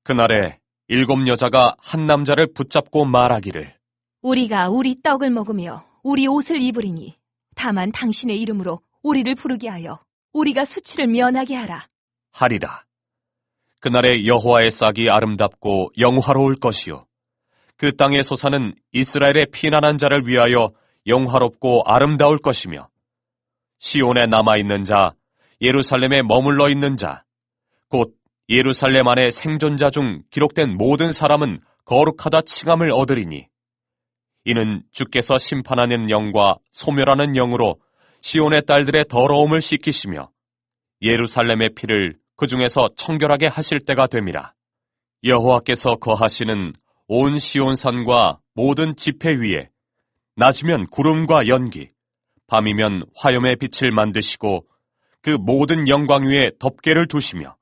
그날에 7 여자가 한 남자를 붙잡고 말하기를 우리가 우리 떡을 먹으며 우리 옷을 입으리니 다만 당신의 이름으로 우리를 부르게 하여 우리가 수치를 면하게 하라. 하리라. 그날에 여호와의 싹이 아름답고 영화로울 것이요 그 땅의 소사는 이스라엘의 피난한 자를 위하여 영화롭고 아름다울 것이며 시온에 남아있는 자, 예루살렘에 머물러 있는 자, 곧 예루살렘 안에 생존자 중 기록된 모든 사람은 거룩하다 칭함을 얻으리니 이는 주께서 심판하는 영과 소멸하는 영으로 시온의 딸들의 더러움을 씻기시며 예루살렘의 피를 그 중에서 청결하게 하실 때가 됨이라. 여호와께서 거하시는 온 시온산과 모든 지폐 위에 낮이면 구름과 연기, 밤이면 화염의 빛을 만드시고 그 모든 영광 위에 덮개를 두시며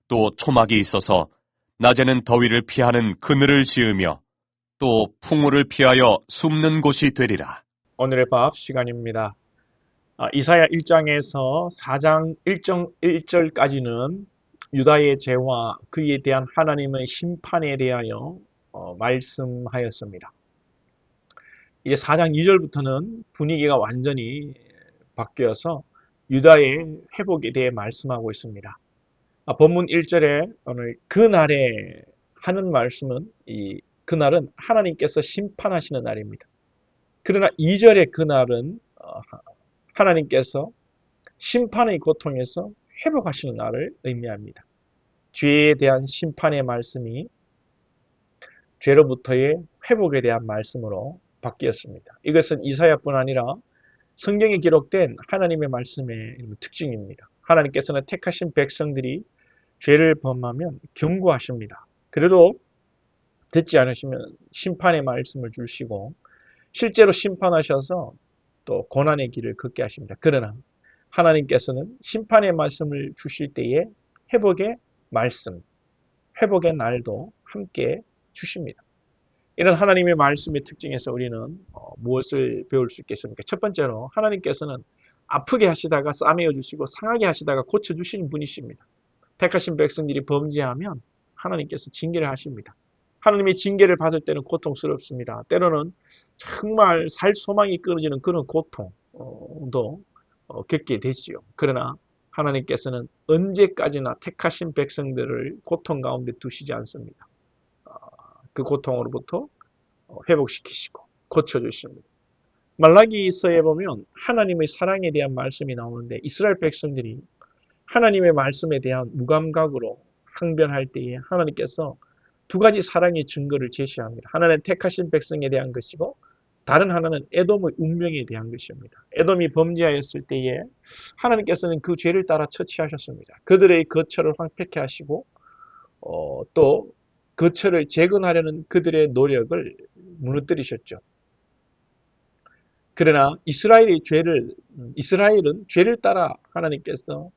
또 초막이 있어서 낮에는 더위를 피하는 그늘을 지으며 또 풍우를 피하여 숨는 곳이 되리라. 오늘의 밥 시간입니다. 이사야 1장에서 4장 1절까지는 유다의 죄와 그에 대한 하나님의 심판에 대하여 말씀하였습니다. 이제 4장 2절부터는 분위기가 완전히 바뀌어서 유다의 회복에 대해 말씀하고 있습니다. 본문 1절에 오늘 그날에 하는 말씀은 그날은 하나님께서 심판하시는 날입니다. 그러나 2절의 그날은 하나님께서 심판의 고통에서 회복하시는 날을 의미합니다. 죄에 대한 심판의 말씀이 죄로부터의 회복에 대한 말씀으로 바뀌었습니다. 이것은 이사야뿐 아니라 성경에 기록된 하나님의 말씀의 특징입니다. 하나님께서는 택하신 백성들이 죄를 범하면 경고하십니다. 그래도 듣지 않으시면 심판의 말씀을 주시고 실제로 심판하셔서 또 고난의 길을 걷게 하십니다. 그러나 하나님께서는 심판의 말씀을 주실 때에 회복의 말씀, 회복의 날도 함께 주십니다. 이런 하나님의 말씀의 특징에서 우리는 무엇을 배울 수 있겠습니까? 첫 번째로 하나님께서는 아프게 하시다가 싸매어 주시고 상하게 하시다가 고쳐주시는 분이십니다. 택하신 백성들이 범죄하면 하나님께서 징계를 하십니다. 하나님의 징계를 받을 때는 고통스럽습니다. 때로는 정말 살 소망이 끊어지는 그런 고통도 겪게 되지요. 그러나 하나님께서는 언제까지나 택하신 백성들을 고통 가운데 두시지 않습니다. 그 고통으로부터 회복시키시고 고쳐주십니다. 말라기서에 보면 하나님의 사랑에 대한 말씀이 나오는데 이스라엘 백성들이 하나님의 말씀에 대한 무감각으로 항변할 때에 하나님께서 두 가지 사랑의 증거를 제시합니다. 하나는 택하신 백성에 대한 것이고 다른 하나는 에돔의 운명에 대한 것입니다. 에돔이 범죄하였을 때에 하나님께서는 그 죄를 따라 처치하셨습니다. 그들의 거처를 황폐케 하시고 또 거처를 재건하려는 그들의 노력을 무너뜨리셨죠. 그러나 이스라엘은 죄를 따라 하나님께서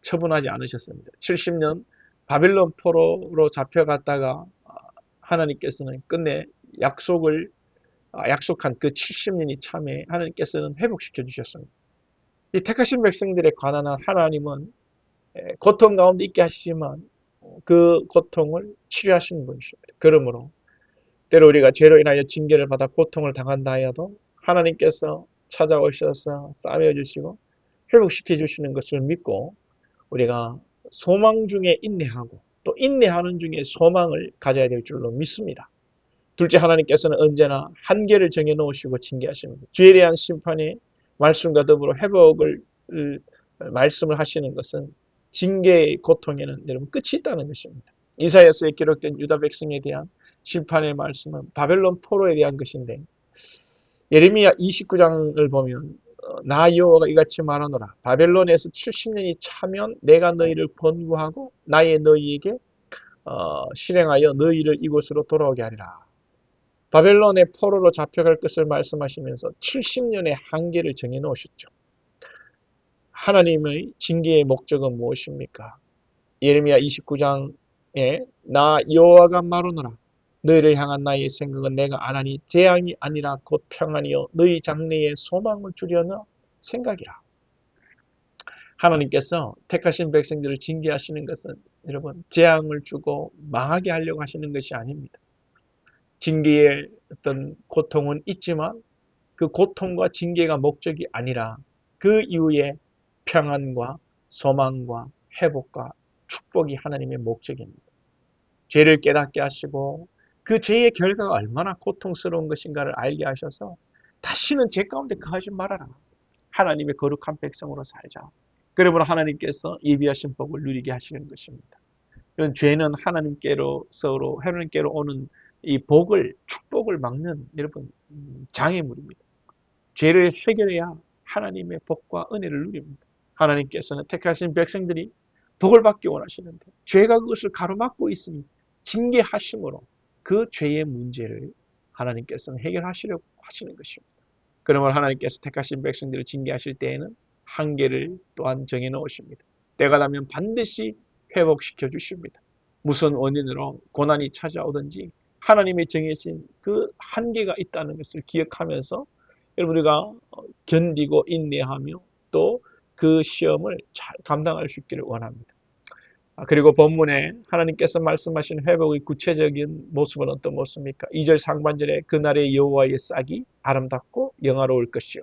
처분하지 않으셨습니다. 70년 바벨론 포로로 잡혀갔다가 하나님께서는 끝내 약속한 그 70년이 참에 하나님께서는 회복시켜 주셨습니다. 이 택하신 백성들에 관한 하나님은 고통 가운데 있게 하시지만 그 고통을 치료하시는 분이십니다. 그러므로 때로 우리가 죄로 인하여 징계를 받아 고통을 당한다 하여도 하나님께서 찾아오셔서 싸매어 주시고 회복시켜 주시는 것을 믿고 우리가 소망 중에 인내하고 또 인내하는 중에 소망을 가져야 될 줄로 믿습니다. 둘째, 하나님께서는 언제나 한계를 정해 놓으시고 징계하십니다. 죄에 대한 심판의 말씀과 더불어 회복을 말씀을 하시는 것은 징계의 고통에는 여러분 끝이 있다는 것입니다. 이사야서에 기록된 유다 백성에 대한 심판의 말씀은 바벨론 포로에 대한 것인데 예레미야 29장을 보면 나 여호와가 이같이 말하노라. 바벨론에서 70년이 차면 내가 너희를 번구하고 나의 너희에게 실행하여 너희를 이곳으로 돌아오게 하리라. 바벨론의 포로로 잡혀갈 것을 말씀하시면서 70년의 한계를 정해 놓으셨죠. 하나님의 징계의 목적은 무엇입니까? 예레미야 29장에 나 여호와가 말하노라. 너희를 향한 나의 생각은 내가 안 하니 재앙이 아니라 곧 평안이요 너희 장래에 소망을 주려는 생각이라. 하나님께서 택하신 백성들을 징계하시는 것은 여러분 재앙을 주고 망하게 하려고 하시는 것이 아닙니다. 징계의 어떤 고통은 있지만 그 고통과 징계가 목적이 아니라 그 이후에 평안과 소망과 회복과 축복이 하나님의 목적입니다. 죄를 깨닫게 하시고 그 죄의 결과가 얼마나 고통스러운 것인가를 알게 하셔서 다시는 죄 가운데 거하지 말아라. 하나님의 거룩한 백성으로 살자. 그러므로 하나님께서 예비하신 복을 누리게 하시는 것입니다. 이런 죄는 하나님께로 오는 이 복을, 축복을 막는 여러분 장애물입니다. 죄를 해결해야 하나님의 복과 은혜를 누립니다. 하나님께서는 택하신 백성들이 복을 받기 원하시는데 죄가 그것을 가로막고 있으니 징계하심으로 그 죄의 문제를 하나님께서는 해결하시려고 하시는 것입니다. 그러므로 하나님께서 택하신 백성들을 징계하실 때에는 한계를 또한 정해 놓으십니다. 때가 나면 반드시 회복시켜 주십니다. 무슨 원인으로 고난이 찾아오든지 하나님의 정해진 그 한계가 있다는 것을 기억하면서 여러분 우리가 견디고 인내하며 또 그 시험을 잘 감당할 수 있기를 원합니다. 그리고 본문에 하나님께서 말씀하신 회복의 구체적인 모습은 어떤 모습입니까? 2절 상반절에 그날의 여호와의 싹이 아름답고 영화로울 것이요.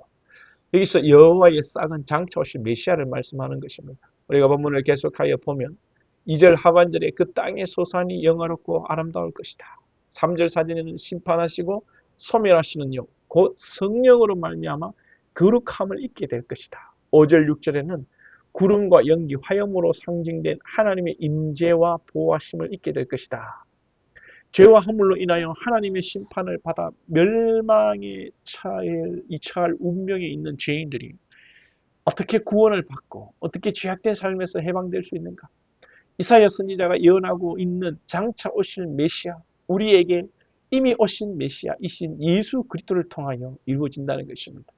여기서 여호와의 싹은 장차 오실 메시아를 말씀하는 것입니다. 우리가 본문을 계속하여 보면 2절 하반절에 그 땅의 소산이 영화롭고 아름다울 것이다. 3절 4절에는 심판하시고 소멸하시는 영, 곧 성령으로 말미암아 거룩함을 입게 될 것이다. 5절 6절에는 구름과 연기, 화염으로 상징된 하나님의 임재와 보호하심을 입게 될 것이다. 죄와 허물로 인하여 하나님의 심판을 받아 멸망에 처할 운명에 있는 죄인들이 어떻게 구원을 받고 어떻게 죄악된 삶에서 해방될 수 있는가? 이사야 선지자가 예언하고 있는 장차 오실 메시아, 우리에게 이미 오신 메시아이신 예수 그리스도를 통하여 이루어진다는 것입니다.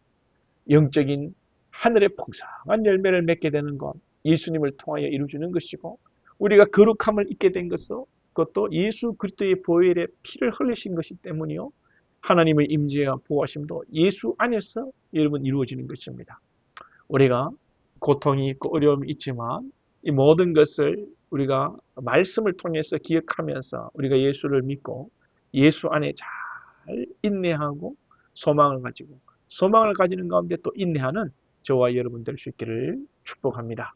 영적인 하늘의 풍성한 열매를 맺게 되는 것, 예수님을 통하여 이루어지는 것이고 우리가 거룩함을 입게 된 것은 그것도 예수 그리스도의 보혈의 피를 흘리신 것이 때문이요. 하나님의 임재와 보호하심도 예수 안에서 여러분 이루어지는 것입니다. 우리가 고통이 있고 어려움이 있지만 이 모든 것을 우리가 말씀을 통해서 기억하면서 우리가 예수를 믿고 예수 안에 잘 인내하고 소망을 가지고 소망을 가지는 가운데 또 인내하는 저와 여러분 될 수 있기를 축복합니다.